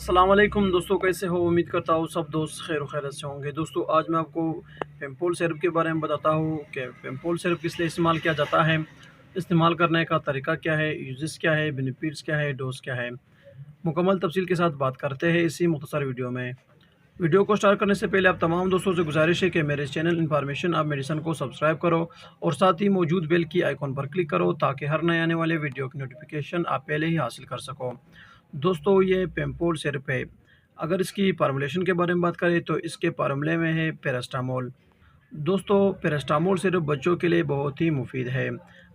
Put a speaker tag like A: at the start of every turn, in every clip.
A: अस्सलाम वालेकुम दोस्तों, कैसे हो? उम्मीद करता हूँ सब दोस्त खैर खैरियत से होंगे। दोस्तों, आज मैं आपको पेम्पोल सिरप के बारे में बताता हूँ कि पेम्पोल सिरप किस लिए इस्तेमाल किया जाता है, इस्तेमाल करने का तरीका क्या है, यूजेस क्या है, बेनिफिट्स क्या है, डोज़ क्या है। मुकम्मल तफसील के साथ बात करते हैं इसी मुख्तसर वीडियो में। वीडियो को स्टार्ट करने से पहले आप तमाम दोस्तों से गुजारिश है कि मेरे चैनल इन्फॉर्मेशन आप मेडिसन को सब्सक्राइब करो और साथ ही मौजूद बेल की आइकॉन पर क्लिक करो ताकि हर नए आने वाले वीडियो की नोटिफिकेशन आप पहले ही हासिल कर सको। दोस्तों, ये पेम्पोल सिरप है। अगर इसकी फार्मूलेशन के बारे में बात करें तो इसके फार्मूले में है पैरास्टामोल। दोस्तों, पैरास्टामोल सिरप बच्चों के लिए बहुत ही मुफीद है।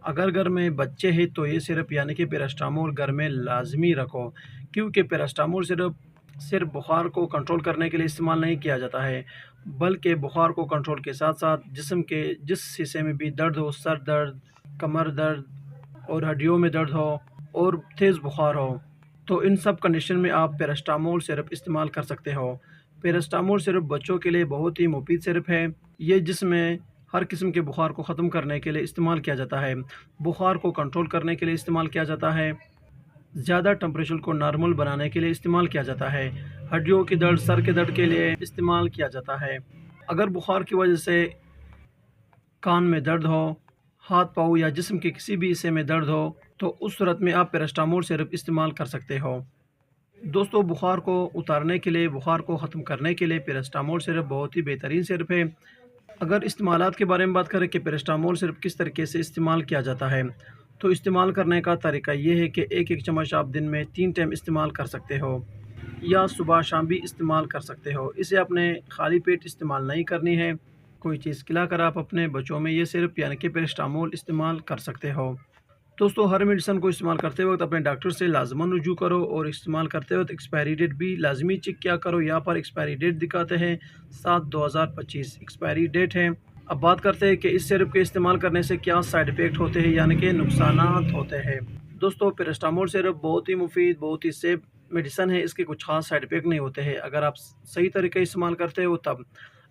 A: अगर घर में बच्चे हैं तो ये सिरप यानी कि पैरास्टामोल घर में लाजमी रखो, क्योंकि पैरास्टामोल सिरप सिर्फ बुखार को कंट्रोल करने के लिए इस्तेमाल नहीं किया जाता है, बल्कि बुखार को कंट्रोल के साथ साथ जिस्म के जिस हिस्से में भी दर्द हो, सर दर्द, कमर दर्द और हड्डियों में दर्द हो और तेज़ बुखार हो, तो इन सब कंडीशन में आप पैरास्टामोल सिरप इस्तेमाल कर सकते हो। पैरास्टामोल सिरप बच्चों के लिए बहुत ही मुफीद सिरप है। ये जिसमें हर किस्म के बुखार को ख़त्म करने के लिए इस्तेमाल किया जाता है, बुखार को कंट्रोल करने के लिए इस्तेमाल किया जाता है, ज़्यादा टेम्परेचर को नॉर्मल बनाने के लिए इस्तेमाल किया जाता है, हड्डियों की दर्द, सर के दर्द के लिए इस्तेमाल किया जाता है। अगर बुखार की वजह से कान में दर्द हो, हाथ पाँव या जिस्म के किसी भी हिस्से में दर्द हो, तो उस सूरत में आप पैरास्टामोल सिरप इस्तेमाल कर सकते हो। दोस्तों, बुखार को उतारने के लिए, बुखार को ख़त्म करने के लिए पैरास्टामोल सिरप बहुत ही बेहतरीन सिरप है। अगर इस्तेमालात के बारे में बात करें कि पैरास्टामोल सिरप किस तरीके से इस्तेमाल किया जाता है, तो इस्तेमाल करने का तरीका ये है कि एक-एक चम्मच आप दिन में 3 टाइम इस्तेमाल कर सकते हो या सुबह शाम भी इस्तेमाल कर सकते हो। इसे आपने खाली पेट इस्तेमाल नहीं करनी है। कोई चीज़ खिलाकर आप अपने बच्चों में ये सिरप यानी कि पैरास्टामोल इस्तेमाल कर सकते हो। दोस्तों, हर मेडिसिन को इस्तेमाल करते वक्त अपने डॉक्टर से लाजमन रुजू करो और इस्तेमाल करते वक्त एक्सपायरी डेट भी लाजमी चेक किया करो। यहाँ पर एक्सपायरी डेट दिखाते हैं 7/2025 एक्सपायरी डेट है। अब बात करते हैं कि इस सिरप के इस्तेमाल करने से क्या साइड इफ़ेक्ट होते हैं यानी कि नुकसानात होते हैं। दोस्तों, पैरास्टामोल सिरप बहुत ही मुफीद, बहुत ही सेफ मेडिसिन है। इसके कुछ ख़ास साइड इफ़ेक्ट नहीं होते हैं अगर आप सही तरीके इस्तेमाल करते हो तब।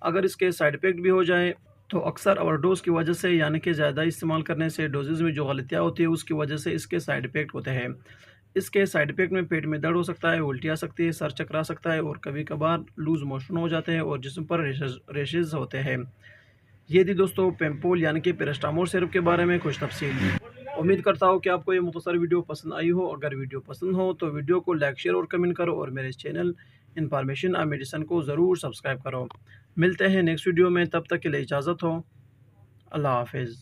A: अगर इसके साइड इफ़ेक्ट भी हो जाएँ तो अक्सर ओवरडोज़ की वजह से यानी कि ज़्यादा इस्तेमाल करने से डोजेज़ में जो गलतियाँ होती है उसकी वजह से इसके साइड इफ़ेक्ट होते हैं। इसके साइड इफ़ेक्ट में पेट में दर्द हो सकता है, उल्टी आ सकती है, सर चकरा सकता है और कभी-कभार लूज़ मोशन हो जाते हैं और जिस्म पर रैशेज़ होते हैं। ये थी दोस्तों पेम्पोल यानी कि पैरास्टामोल सिरप के बारे में कुछ तफसील। उम्मीद करता हूँ कि आपको ये मुख्तसर वीडियो पसंद आई हो। अगर वीडियो पसंद हो तो वीडियो को लाइक, शेयर और कमेंट करो और मेरे चैनल इन्फॉर्मेशन ऑफ मेडिसिन को ज़रूर सब्सक्राइब करो। मिलते हैं नेक्स्ट वीडियो में, तब तक के लिए इजाज़त हो। अल्लाह हाफ़िज़।